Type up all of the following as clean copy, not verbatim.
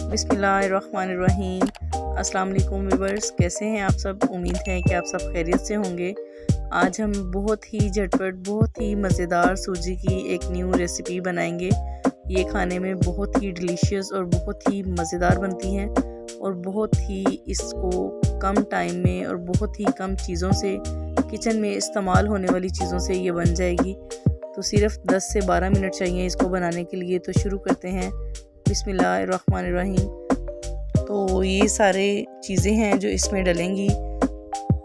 बिस्मिल्लाहिर्रहमानिर्रहीम। अस्सलाम वालेकुम व्यूअर्स, कैसे हैं आप सब। उम्मीद है कि आप सब खैरियत से होंगे। आज हम बहुत ही झटपट, बहुत ही मज़ेदार सूजी की एक न्यू रेसिपी बनाएंगे। ये खाने में बहुत ही डिलीशियस और बहुत ही मज़ेदार बनती हैं और बहुत ही इसको कम टाइम में और बहुत ही कम चीज़ों से, किचन में इस्तेमाल होने वाली चीज़ों से ये बन जाएगी। तो सिर्फ 10 से 12 मिनट चाहिए इसको बनाने के लिए। तो शुरू करते हैं। बिस्मिल्लाहिर्रहमानिर्रहीम। तो ये सारे चीज़ें हैं जो इसमें डलेंगी।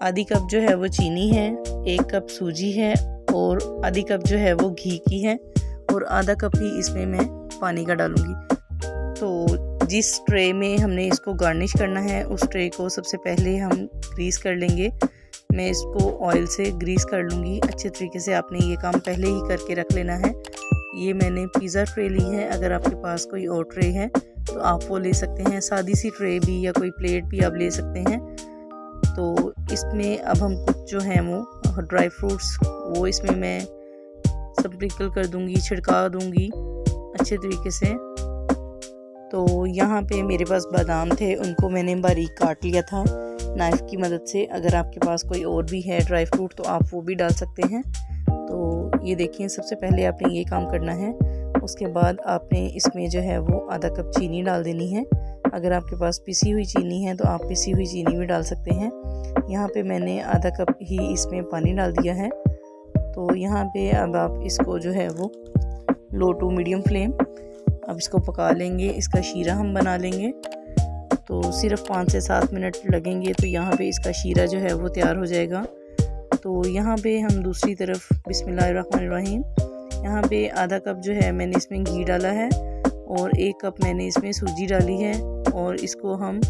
आधी कप जो है वो चीनी है, 1 कप सूजी है और आधी कप जो है वो घी की है और आधा कप ही इसमें मैं पानी का डालूँगी। तो जिस ट्रे में हमने इसको गार्निश करना है उस ट्रे को सबसे पहले हम ग्रीस कर लेंगे। मैं इसको ऑयल से ग्रीस कर लूँगी अच्छे तरीके से। आपने ये काम पहले ही करके रख लेना है। ये मैंने पिज़्ज़ा ट्रे ली है। अगर आपके पास कोई और ट्रे है तो आप वो ले सकते हैं। सादी सी ट्रे भी या कोई प्लेट भी आप ले सकते हैं। तो इसमें अब हम कुछ जो है वो ड्राई फ्रूट्स वो इसमें मैं स्प्रिंकल कर दूंगी, छिड़का दूंगी अच्छे तरीके से। तो यहाँ पे मेरे पास बादाम थे, उनको मैंने बारीक काट लिया था नाइफ़ की मदद से। अगर आपके पास कोई और भी है ड्राई फ्रूट तो आप वो भी डाल सकते हैं। तो ये देखिए, सबसे पहले आपने ये काम करना है। उसके बाद आपने इसमें जो है वो आधा कप चीनी डाल देनी है। अगर आपके पास पिसी हुई चीनी है तो आप पिसी हुई चीनी भी डाल सकते हैं। यहाँ पे मैंने आधा कप ही इसमें पानी डाल दिया है। तो यहाँ पे अब आप इसको जो है वो लो टू मीडियम फ्लेम अब इसको पका लेंगे। इसका शीरा हम बना लेंगे। तो सिर्फ 5 से 7 मिनट लगेंगे। तो यहाँ पे इसका शीरा जो है वो तैयार हो जाएगा। तो यहाँ पे हम दूसरी तरफ बिस्मिल्लाहिर्रहमानिर्रहीम, यहाँ पे आधा कप जो है मैंने इसमें घी डाला है और 1 कप मैंने इसमें सूजी डाली है और इसको हम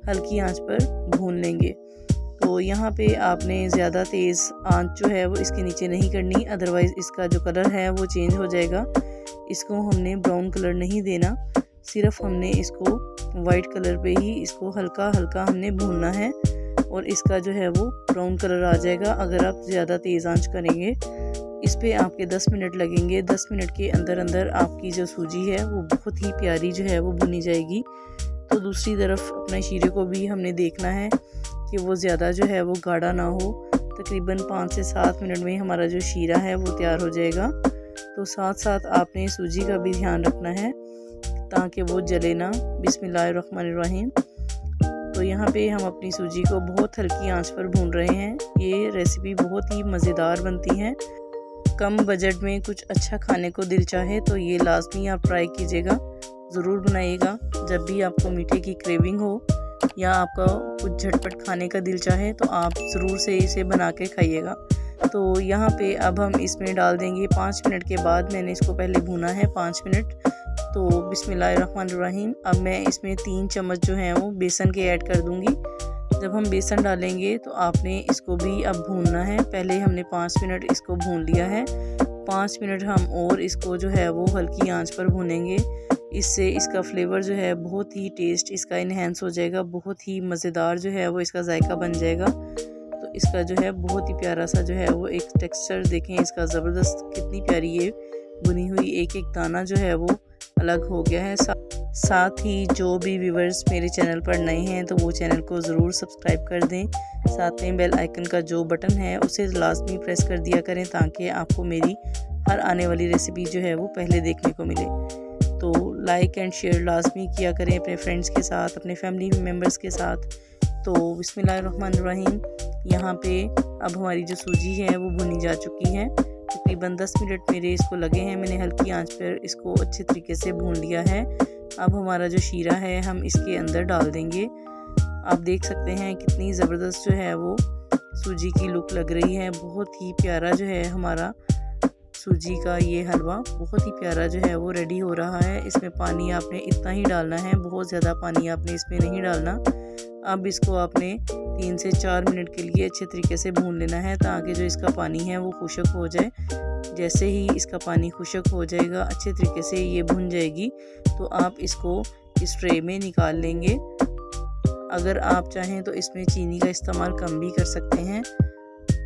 हल्की आंच पर भून लेंगे। तो यहाँ पे आपने ज़्यादा तेज़ आंच जो है वो इसके नीचे नहीं करनी, अदरवाइज़ इसका जो कलर है वो चेंज हो जाएगा। इसको हमने ब्राउन कलर नहीं देना, सिर्फ हमने इसको वाइट कलर पे ही इसको हल्का हल्का हमने भूनना है और इसका जो है वो ब्राउन कलर आ जाएगा। अगर आप ज़्यादा तेज़ आंच करेंगे इस पे आपके 10 मिनट लगेंगे। 10 मिनट के अंदर अंदर आपकी जो सूजी है वो बहुत ही प्यारी जो है वो भुनी जाएगी। तो दूसरी तरफ अपने शीरे को भी हमने देखना है कि वो ज़्यादा जो है वो गाढ़ा ना हो। तकरीबन 5 से 7 मिनट में हमारा जो शीरा है वो तैयार हो जाएगा। तो साथ साथ आपने सूजी का भी ध्यान रखना है ताकि वो जले ना। बिस्मिल्लाहिर्रहमानिर्रहीम। तो यहाँ पे हम अपनी सूजी को बहुत हल्की आंच पर भून रहे हैं। ये रेसिपी बहुत ही मज़ेदार बनती है। कम बजट में कुछ अच्छा खाने को दिल चाहे तो ये लाजमी आप ट्राई कीजिएगा, ज़रूर बनाइएगा। जब भी आपको मीठे की क्रेविंग हो या आपका कुछ झटपट खाने का दिल चाहे तो आप ज़रूर से इसे बना के खाइएगा। तो यहाँ पे अब हम इसमें डाल देंगे 5 मिनट के बाद। मैंने इसको पहले भूना है 5 मिनट। तो बिस्मिल्लाहिर्रहमानिर्रहीम, अब मैं इसमें 3 चम्मच जो हैं वो बेसन के ऐड कर दूंगी। जब हम बेसन डालेंगे तो आपने इसको भी अब भूनना है। पहले हमने 5 मिनट इसको भून लिया है, 5 मिनट हम और इसको जो है वो हल्की आंच पर भूनेंगे। इससे इसका फ्लेवर जो है बहुत ही टेस्ट इसका इन्हेंस हो जाएगा, बहुत ही मज़ेदार जो है वो इसका जायका बन जाएगा। तो इसका जो है बहुत ही प्यारा सा जो है वो एक टेक्सचर देखें इसका, ज़बरदस्त कितनी प्यारी ये बुनी हुई एक एक दाना जो है वो अलग हो गया है। साथ ही जो भी व्यूवर्स मेरे चैनल पर नए हैं तो वो चैनल को ज़रूर सब्सक्राइब कर दें। साथ में बेल आइकन का जो बटन है उसे लाजमी प्रेस कर दिया करें ताकि आपको मेरी हर आने वाली रेसिपी जो है वो पहले देखने को मिले। तो लाइक एंड शेयर लाजमी किया करें अपने फ्रेंड्स के साथ, अपने फैमिली मेम्बर्स के साथ। तो बिस्मिल्लाहिर्रहमानिर्रहीम, यहाँ पे अब हमारी जो सूजी है वो भुनी जा चुकी है। तकरीबन 10 मिनट मेरे इसको लगे हैं। मैंने हल्की आंच पर इसको अच्छे तरीके से भून लिया है। अब हमारा जो शीरा है हम इसके अंदर डाल देंगे। आप देख सकते हैं कितनी ज़बरदस्त जो है वो सूजी की लुक लग रही है। बहुत ही प्यारा जो है हमारा सूजी का ये हलवा बहुत ही प्यारा जो है वो रेडी हो रहा है। इसमें पानी आपने इतना ही डालना है, बहुत ज़्यादा पानी आपने इसमें नहीं डालना। अब इसको आपने 3 से 4 मिनट के लिए अच्छे तरीके से भून लेना है ताकि जो इसका पानी है वो खुश्क हो जाए। जैसे ही इसका पानी खुश्क हो जाएगा, अच्छे तरीके से ये भुन जाएगी, तो आप इसको इस ट्रे में निकाल लेंगे। अगर आप चाहें तो इसमें चीनी का इस्तेमाल कम भी कर सकते हैं।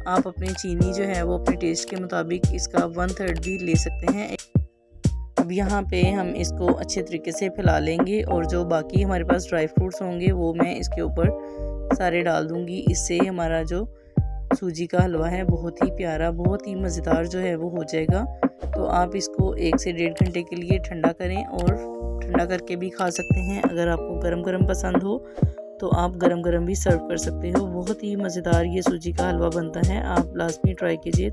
आप अपनी चीनी जो है वो अपने टेस्ट के मुताबिक इसका 1/3 भी ले सकते हैं। अब यहाँ पे हम इसको अच्छे तरीके से फैला लेंगे और जो बाकी हमारे पास ड्राई फ्रूट्स होंगे वो मैं इसके ऊपर सारे डाल दूँगी। इससे हमारा जो सूजी का हलवा है बहुत ही प्यारा, बहुत ही मज़ेदार जो है वो हो जाएगा। तो आप इसको 1 से 1.5 घंटे के लिए ठंडा करें और ठंडा करके भी खा सकते हैं। अगर आपको गरम गरम पसंद हो तो आप गरम गरम भी सर्व कर सकते हो। बहुत ही मज़ेदार ये सूजी का हलवा बनता है, आप लाजमी ट्राई कीजिए।